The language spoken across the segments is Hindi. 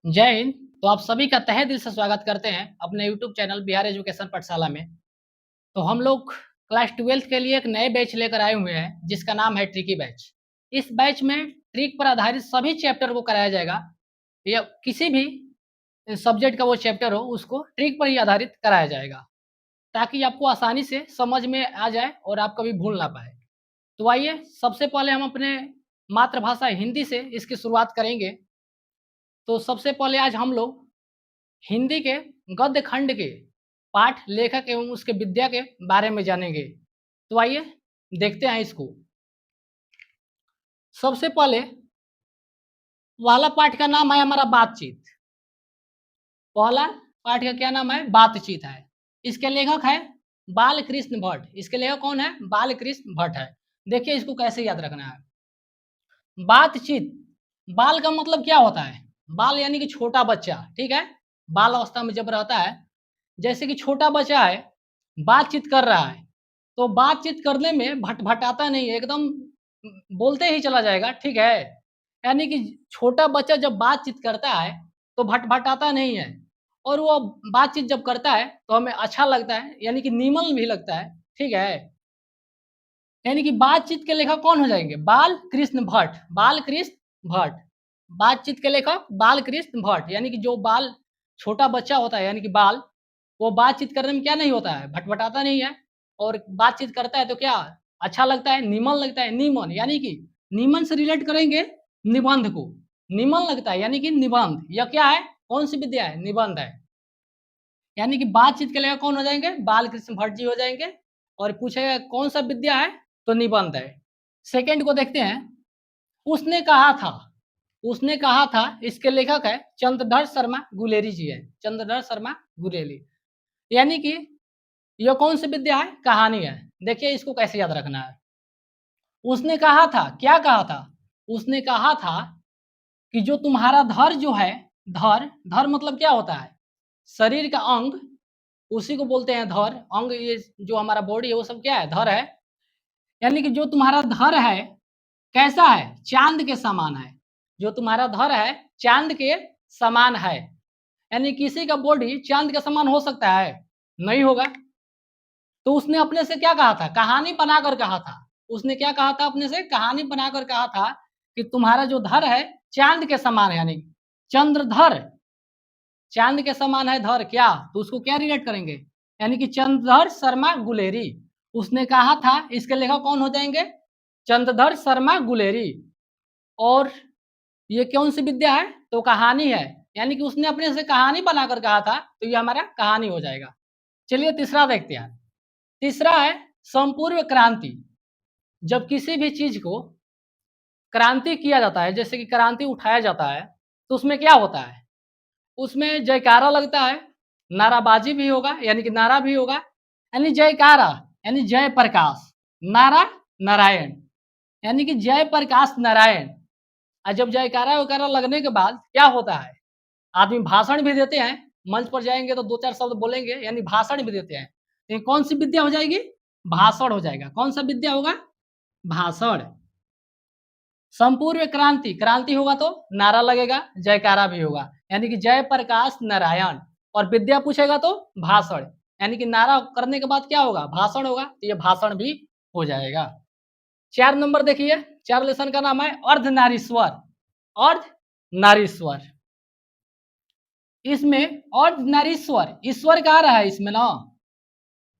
जय हिंद। तो आप सभी का तहे दिल से स्वागत करते हैं अपने यूट्यूब चैनल बिहार एजुकेशन पाठशाला में। तो हम लोग क्लास 12th के लिए एक नए बैच लेकर आए हुए हैं जिसका नाम है ट्रिकी बैच। इस बैच में ट्रिक पर आधारित सभी चैप्टर को कराया जाएगा या किसी भी सब्जेक्ट का वो चैप्टर हो उसको ट्रिक पर ही आधारित कराया जाएगा ताकि आपको आसानी से समझ में आ जाए और आप कभी भूल ना पाए। तो आइए सबसे पहले हम अपने मातृभाषा हिंदी से इसकी शुरुआत करेंगे। तो सबसे पहले आज हम लोग हिंदी के गद्य खंड के पाठ, लेखक एवं उसके विद्या के बारे में जानेंगे। तो आइए देखते हैं इसको। सबसे पहले पहला पाठ का नाम है हमारा बातचीत। पहला पाठ का क्या नाम है? बातचीत है। इसके लेखक है बालकृष्ण भट्ट। इसके लेखक कौन है? बालकृष्ण भट्ट है। देखिए इसको कैसे याद रखना है। बातचीत, बाल का मतलब क्या होता है? बाल यानी कि छोटा बच्चा, ठीक है। बाल अवस्था में जब रहता है, जैसे कि छोटा बच्चा है, बातचीत कर रहा है, तो बातचीत करने में भटभटाता नहीं है, एकदम बोलते ही चला जाएगा, ठीक है। यानी कि छोटा बच्चा जब बातचीत करता है, तो भटभटाता नहीं है और वो बातचीत जब करता है, तो हमें अच्छा लगता है, यानी कि नीमन भी लगता है, ठीक है। यानी कि बातचीत के लेखक कौन हो जाएंगे? बालकृष्ण भट्ट। बालकृष्ण भट्ट, बातचीत के लेखक बालकृष्ण भट्ट। यानी कि जो बाल छोटा बच्चा होता है, यानी कि बाल, वो बातचीत करने में क्या नहीं होता है? भटभटाता नहीं है और बातचीत करता है तो क्या अच्छा लगता है? नीमन लगता है। नीमन यानी कि नीमन से रिलेट करेंगे निबंध को। नीमन लगता है यानी कि निबंध। यह क्या है? कौन सी विद्या है? निबंध है। यानी कि बातचीत के लेखक कौन हो जाएंगे? बालकृष्ण भट्ट जी हो जाएंगे। और पूछेगा कौन सा विद्या है? तो निबंध है। सेकंड को देखते हैं। उसने कहा था। उसने कहा था, इसके लेखक है चंद्रधर शर्मा गुलेरी जी है। चंद्रधर शर्मा गुलेरी। यानी कि यह कौन सी विद्या है? कहानी है। देखिए इसको कैसे याद रखना है। उसने कहा था, क्या कहा था? उसने कहा था कि जो तुम्हारा धर जो है, धर, धर मतलब क्या होता है? शरीर का अंग, उसी को बोलते हैं धर। अंग, ये जो हमारा बॉडी है वो सब क्या है? धर है। यानी कि जो तुम्हारा धर है कैसा है? चांद के समान है। जो तुम्हारा धर है चांद के समान है। यानी किसी का बॉडी चांद के समान हो सकता है? नहीं होगा। तो उसने अपने से क्या कहा था? कहानी बनाकर कहा था। उसने क्या कहा था? अपने से कहानी बनाकर कहा था कि तुम्हारा जो धर है चांद के समान है। यानी चंद्रधर, चांद के समान है धर, क्या? तो उसको क्या रिलेट करेंगे? यानी कि चंद्रधर शर्मा गुलेरी। उसने कहा था, इसके लेखक कौन हो जाएंगे? चंद्रधर शर्मा गुलेरी। और ये कौन सी विद्या है? तो कहानी है। यानी कि उसने अपने से कहानी बनाकर कहा था, तो ये हमारा कहानी हो जाएगा। चलिए तीसरा देखते हैं। तीसरा है संपूर्ण क्रांति। जब किसी भी चीज को क्रांति किया जाता है, जैसे कि क्रांति उठाया जाता है, तो उसमें क्या होता है? उसमें जयकारा लगता है, नाराबाजी भी होगा, यानी कि नारा भी होगा। यानी जयकारा यानी जय प्रकाश, नारा नारायण, यानी कि जय प्रकाश नारायण। और जब जयकारा वैकारा लगने के बाद क्या होता है? आदमी भाषण भी देते हैं। मंच पर जाएंगे तो दो चार शब्द बोलेंगे, यानी भाषण भी देते हैं। ये कौन सी विद्या हो जाएगी? भाषण हो जाएगा। कौन सा विद्या होगा? भाषण। संपूर्ण क्रांति, क्रांति होगा तो नारा लगेगा, जयकारा भी होगा, यानी कि जय प्रकाश नारायण। और विद्या पूछेगा तो भाषण, यानी कि नारा करने के बाद क्या होगा? भाषण होगा, तो ये भाषण भी हो जाएगा। 4 नंबर देखिए, 4 लेसन का नाम है अर्धनारीश्वर। अर्धनारीश्वर, इसमें अर्धनारीश्वर, ईश्वर का आ रहा है इसमें ना।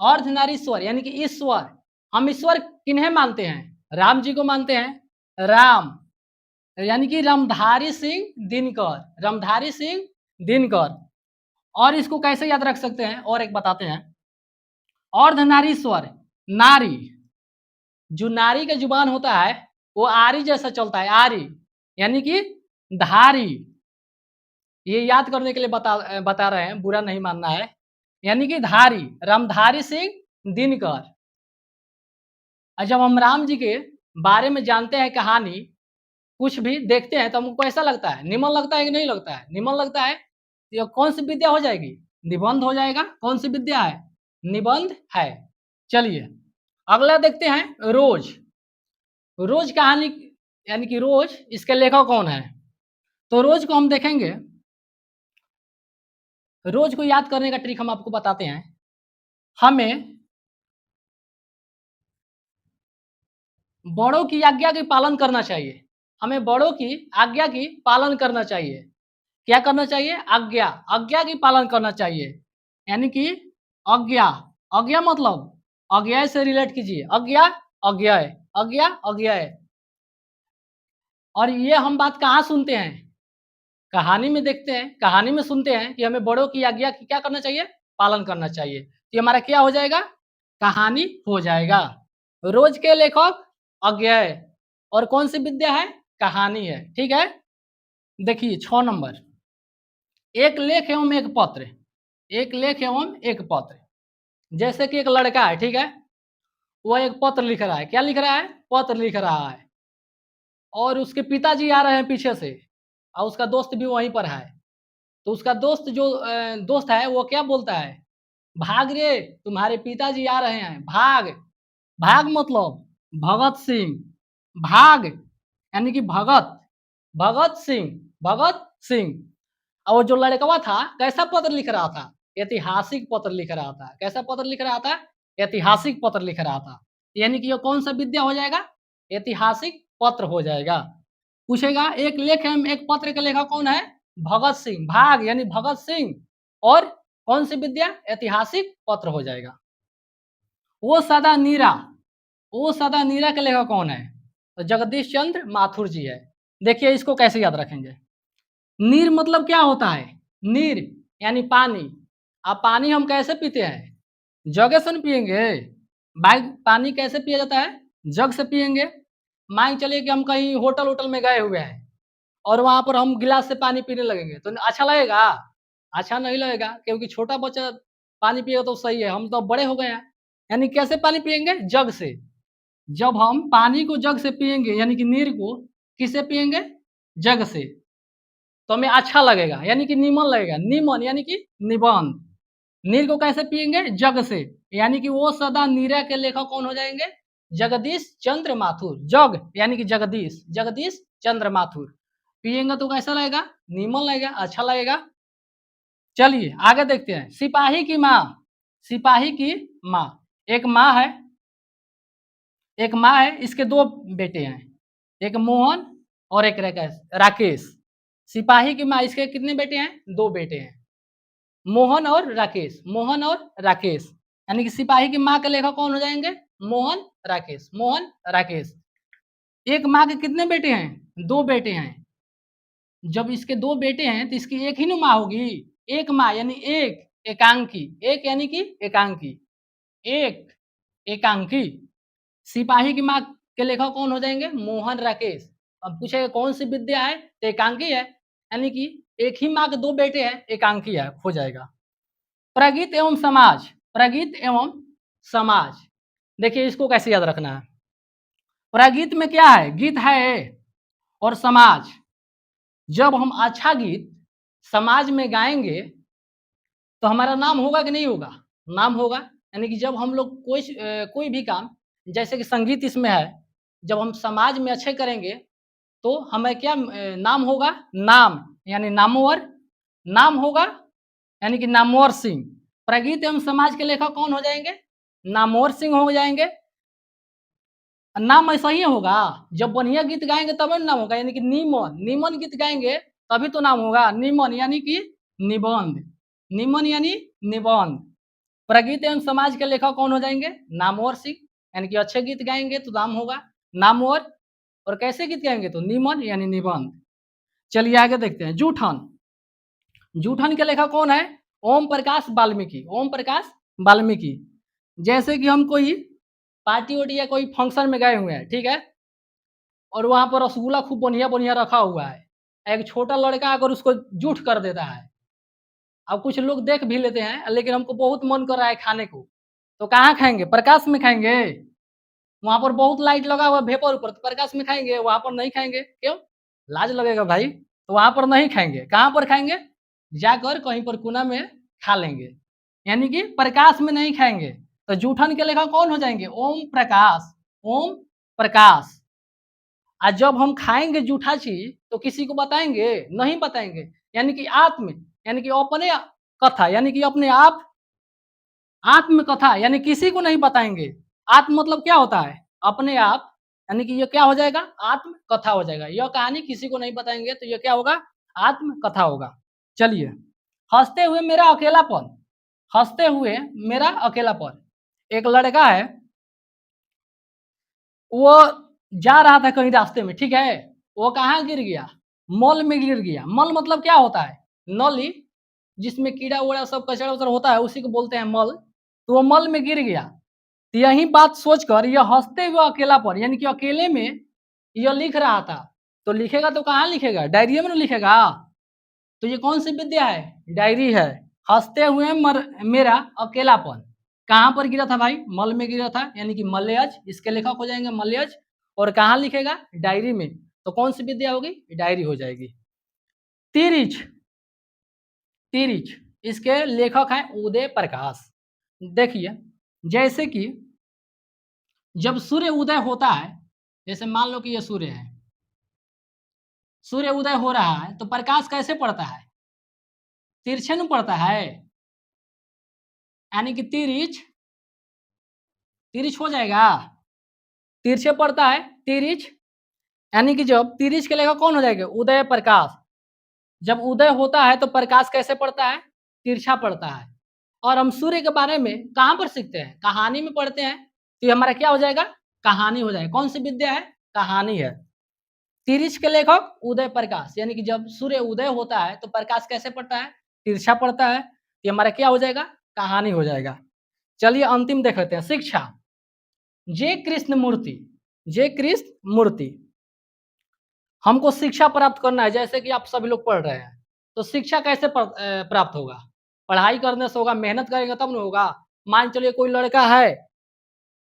अर्धनारीश्वर यानी कि ईश्वर। हम ईश्वर किन्हें मानते हैं? राम जी को मानते हैं। राम यानी कि रामधारी सिंह दिनकर। रामधारी सिंह दिनकर। और इसको कैसे याद रख सकते हैं? और एक बताते हैं। अर्धनारीश्वर, नारी, जो नारी का जुबान होता है वो आरी जैसा चलता है, आरी, यानी कि धारी। ये याद करने के लिए बता रहे हैं, बुरा नहीं मानना है। यानी कि धारी, रामधारी सिंह दिनकर। और जब हम राम जी के बारे में जानते हैं कहानी, कुछ भी देखते हैं, तो हमको कैसा लगता है? निमन लगता है कि नहीं लगता है? निमन लगता है। ये कौन सी विद्या हो जाएगी? निबंध हो जाएगा। कौन सी विद्या है? निबंध है। चलिए अगला देखते हैं। रोज। रोज कहानी यानी कि रोज, इसके लेखक कौन है? तो रोज को हम देखेंगे। रोज को याद करने का ट्रिक हम आपको बताते हैं। हमें बड़ों की आज्ञा के पालन करना चाहिए। हमें बड़ों की आज्ञा की पालन करना चाहिए। क्या करना चाहिए? आज्ञा, आज्ञा की पालन करना चाहिए। यानी कि आज्ञा, आज्ञा मतलब अज्ञा से रिलेट कीजिए। आज्ञा, अज्ञेय, आज्ञा, अज्ञेय। और ये हम बात कहाँ सुनते हैं? कहानी में देखते हैं, कहानी में सुनते हैं कि हमें बड़ों की आज्ञा की क्या करना चाहिए? पालन करना चाहिए। तो ये हमारा क्या हो जाएगा? कहानी हो जाएगा। रोज के लेखक अज्ञेय और कौन सी विद्या है? कहानी है। ठीक है? देखिए 6 नंबर, एक लेख एवं एक पत्र। एक लेख एवं एक पत्र। जैसे कि एक लड़का है, ठीक है? वो एक पत्र लिख रहा है। क्या लिख रहा है? पत्र लिख रहा है। और उसके पिताजी आ रहे हैं पीछे से और उसका दोस्त भी वहीं पर है। तो उसका दोस्त जो दोस्त है वो क्या बोलता है? भाग रे, तुम्हारे पिताजी आ रहे हैं, भाग। भाग मतलब भगत सिंह, भाग यानी कि भगत, भगत सिंह, भगत सिंह। और वो जो लड़कवा था कैसा पत्र लिख रहा था? ऐतिहासिक पत्र लिख रहा था। कैसा पत्र लिख रहा था? ऐतिहासिक पत्र लिख रहा था। यानी कि ये कौन सा विद्या हो जाएगा? ऐतिहासिक पत्र हो जाएगा। पूछेगा एक लेख एवं एक पत्र का लेखक कौन है? भगत सिंह। भाग यानी भगत सिंह और कौन सी विद्या? ऐतिहासिक पत्र हो जाएगा। वो सदा नीरा, वो सदा नीरा के लेखक कौन है? तो जगदीश चंद्र माथुर जी है। देखिए इसको कैसे याद रखेंगे। नीर मतलब क्या होता है? नीर यानी पानी। अब पानी हम कैसे पीते हैं? जग से न पिएंगे। भाई पानी कैसे पिया जाता है? जग से पिएंगे। मान चलिए कि हम कहीं होटल वोटल में गए हुए हैं और वहाँ पर हम गिलास से पानी पीने लगेंगे तो अच्छा लगेगा? अच्छा नहीं लगेगा, क्योंकि छोटा बच्चा पानी पिएगा तो सही है, हम तो बड़े हो गए हैं। यानी कैसे पानी पिएंगे? जग से। जब हम पानी को जग से पिएंगे यानी कि नीर को किससे पिएंगे? जग से। तो हमें अच्छा लगेगा यानी कि नीमन लगेगा। नीमन यानी कि निबंध। नीर को कैसे पिएंगे? जग से। यानी कि वो सदा नीरा के लेखक कौन हो जाएंगे? जगदीश चंद्र माथुर। जग यानी कि जगदीश, जगदीश चंद्र माथुर। पिएंगे तो कैसा लगेगा? नीमन लगेगा, अच्छा लगेगा। चलिए आगे देखते हैं। सिपाही की माँ, सिपाही की माँ। एक माँ है, एक माँ है, इसके 2 बेटे हैं। एक मोहन और एक राकेश। सिपाही की माँ, इसके कितने बेटे हैं? 2 बेटे हैं। मोहन और राकेश, मोहन और राकेश। यानी कि सिपाही की माँ के लेखक कौन हो जाएंगे? मोहन, राकेश, मोहन, राकेश। एक माँ के कितने बेटे हैं? 2 बेटे हैं। जब इसके 2 बेटे हैं तो इसकी एक ही ना माँ होगी। एक माँ यानी एक, एकांकी। एक यानी कि एकांकी, एक, एकांकी। सिपाही की माँ के लेखक कौन हो जाएंगे? मोहन, राकेश। अब पूछेगा कौन सी विद्या है? तो एकांकी है। यानी कि एक ही माँ के 2 बेटे हैं, एकांकी है, हो जाएगा। प्रगीत एवं समाज, प्रगीत एवं समाज। देखिए इसको कैसे याद रखना है। प्रगीत में क्या है? गीत है। और समाज, जब हम अच्छा गीत समाज में गाएंगे तो हमारा नाम होगा कि नहीं होगा? नाम होगा। यानी कि जब हम लोग कोई भी काम, जैसे कि संगीत इसमें है, जब हम समाज में अच्छे करेंगे तो हमें क्या नाम होगा? नाम यानी नामवर, नाम होगा यानी कि नामवर सिंह। प्रगीत एवं समाज के लेखक कौन हो जाएंगे? नामवर सिंह हो जाएंगे। नाम ऐसा ही होगा, जब बढ़िया गीत गाएंगे तब नाम होगा। यानी कि नीमन, नीमन गीत गाएंगे तभी तो नाम होगा। नीमन यानी कि निबंध, नीमन यानी निबंध। प्रगीत एवं समाज के लेखक कौन हो जाएंगे? नामवर सिंह। यानी कि अच्छे गीत गाएंगे तो नाम होगा नामवर, और कैसे गीत गाएंगे तो नीमन यानी निबंध। चलिए आगे देखते हैं। जूठन, जूठन के लेखक कौन है? ओम प्रकाश वाल्मीकि, ओम प्रकाश वाल्मीकि। जैसे कि हम कोई पार्टी वार्टी या कोई फंक्शन में गए हुए हैं, ठीक है? और वहाँ पर रसगुल्ला खूब बढ़िया-बढ़िया रखा हुआ है। एक छोटा लड़का अगर उसको जूठ कर देता है, अब कुछ लोग देख भी लेते हैं, लेकिन हमको बहुत मन कर रहा है खाने को, तो कहाँ खाएँगे? प्रकाश में खाएँगे। वहाँ पर बहुत लाइट लगा हुआ है वेपर ऊपर, तो प्रकाश में खाएँगे, वहाँ पर नहीं खाएँगे। क्यों? लाज लगेगा भाई, तो वहाँ पर नहीं खाएँगे। कहाँ पर खाएँगे? जाकर कहीं पर कोना में खा लेंगे। यानी कि प्रकाश में नहीं खाएँगे। तो जूठन के लेखक कौन हो जाएँगे? ओम प्रकाश, ओम प्रकाश। जब हम खाएँगे जूठा चीज़ तो किसी को बताएँगे? नहीं बताएँगे। यानी कि आत्म, यानी कि अपने कथा यानी कि अपने आप, आत्मकथा यानी किसी को नहीं बताएंगे। आत्म मतलब क्या होता है? अपने आप, यानी कि ये क्या हो जाएगा? आत्मकथा हो जाएगा। यह कहानी किसी को नहीं बताएंगे तो ये क्या होगा? आत्मकथा होगा। चलिए, हंसते हुए मेरा अकेलापन, हंसते हुए मेरा अकेलापन। एक लड़का है, वो जा रहा था कहीं रास्ते में, ठीक है? वो कहाँ गिर गया? मॉल में गिर गया। मल मतलब क्या होता है? नली, जिसमें कीड़ा-उड़ा सब कचरा-वचरा होता है, उसी को बोलते हैं मल। तो वो मल में गिर गया। तो यही बात सोचकर यह हँसते हुए अकेलापन यानी कि अकेले में यह लिख रहा था। तो लिखेगा तो कहाँ लिखेगा? डायरिया में ना लिखेगा। तो ये कौन-सी विद्या है? डायरी है। हँसते हुए मेरा अकेलापन। कहाँ पर गिरा था भाई? मल में गिरा था, यानी कि मलयज, इसके लेखक हो जाएंगे मलयज। और कहाँ लिखेगा? डायरी में। तो कौन-सी विद्या होगी? डायरी हो जाएगी। तिरिच, तिरिच, इसके लेखक हैं उदय प्रकाश। देखिए, जैसे कि जब सूर्य उदय होता है, जैसे मान लो कि ये सूर्य है, सूर्य उदय हो रहा है तो प्रकाश कैसे पड़ता है? तिरछे न पड़ता है, यानी कि तिरिच, तिरिच हो जाएगा। तिरछे पड़ता है, तिरिच, यानी कि जब तिरिच के लेखक कौन हो जाएगा? उदय प्रकाश। जब उदय होता है तो प्रकाश कैसे पड़ता है? तिरछा पड़ता है। और हम सूर्य के बारे में कहाँ पर सीखते हैं? कहानी में पढ़ते हैं। तो ये हमारा क्या हो जाएगा? कहानी हो जाएगा। कौन सी विद्या है? कहानी है। तिरिच के लेखक उदय प्रकाश, यानी कि जब सूर्य उदय होता है तो प्रकाश कैसे पड़ता है? तिरछा पड़ता है। ये हमारा क्या हो जाएगा? कहानी हो जाएगा। चलिए अंतिम देख लेते हैं, शिक्षा। जे कृष्ण मूर्ति, जे कृष्ण मूर्ति। हमको शिक्षा प्राप्त करना है, जैसे कि आप सभी लोग पढ़ रहे हैं। तो शिक्षा कैसे प्राप्त होगा? पढ़ाई करने से होगा, मेहनत करेंगे तब ना होगा। मान चलिए कोई लड़का है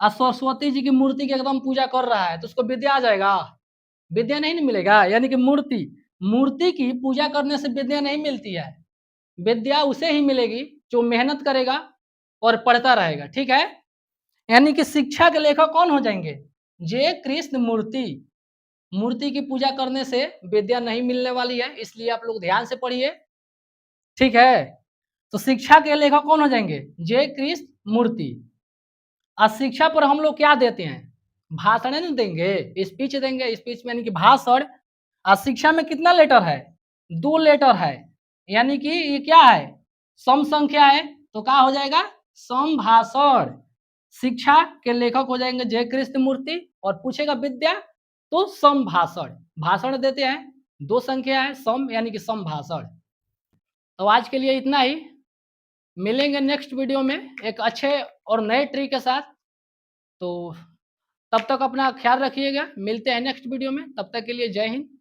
सरस्वती जी की मूर्ति की एकदम पूजा कर रहा है, तो उसको विद्या आ जाएगा? विद्या नहीं न मिलेगा। यानी कि मूर्ति, मूर्ति की पूजा करने से विद्या नहीं मिलती है। विद्या उसे ही मिलेगी जो मेहनत करेगा और पढ़ता रहेगा, ठीक है? यानी कि शिक्षा के लेखक कौन हो जाएंगे? जे कृष्ण मूर्ति। मूर्ति की पूजा करने से विद्या नहीं मिलने वाली है, इसलिए आप लोग ध्यान से पढ़िए, ठीक है? तो शिक्षा के लेखक कौन हो जाएंगे? जे कृष्ण मूर्ति। और शिक्षा पर हम लोग क्या देते हैं? भाषण नहीं देंगे, स्पीच देंगे। स्पीच में यानी कि भाषण। और शिक्षा में कितना लेटर है? 2 लेटर है, यानी कि ये क्या है? सम संख्या है, तो क्या हो जाएगा? संभाषण। शिक्षा के लेखक हो जाएंगे जय कृष्ण मूर्ति, और पूछेगा विद्या तो संभाषण। भाषण देते हैं, 2 संख्या है, सम यानी कि संभाषण। तो आज के लिए इतना ही। मिलेंगे नेक्स्ट वीडियो में एक अच्छे और नए ट्री के साथ। तो तब तक अपना ख्याल रखिएगा। मिलते हैं नेक्स्ट वीडियो में, तब तक के लिए जय हिंद।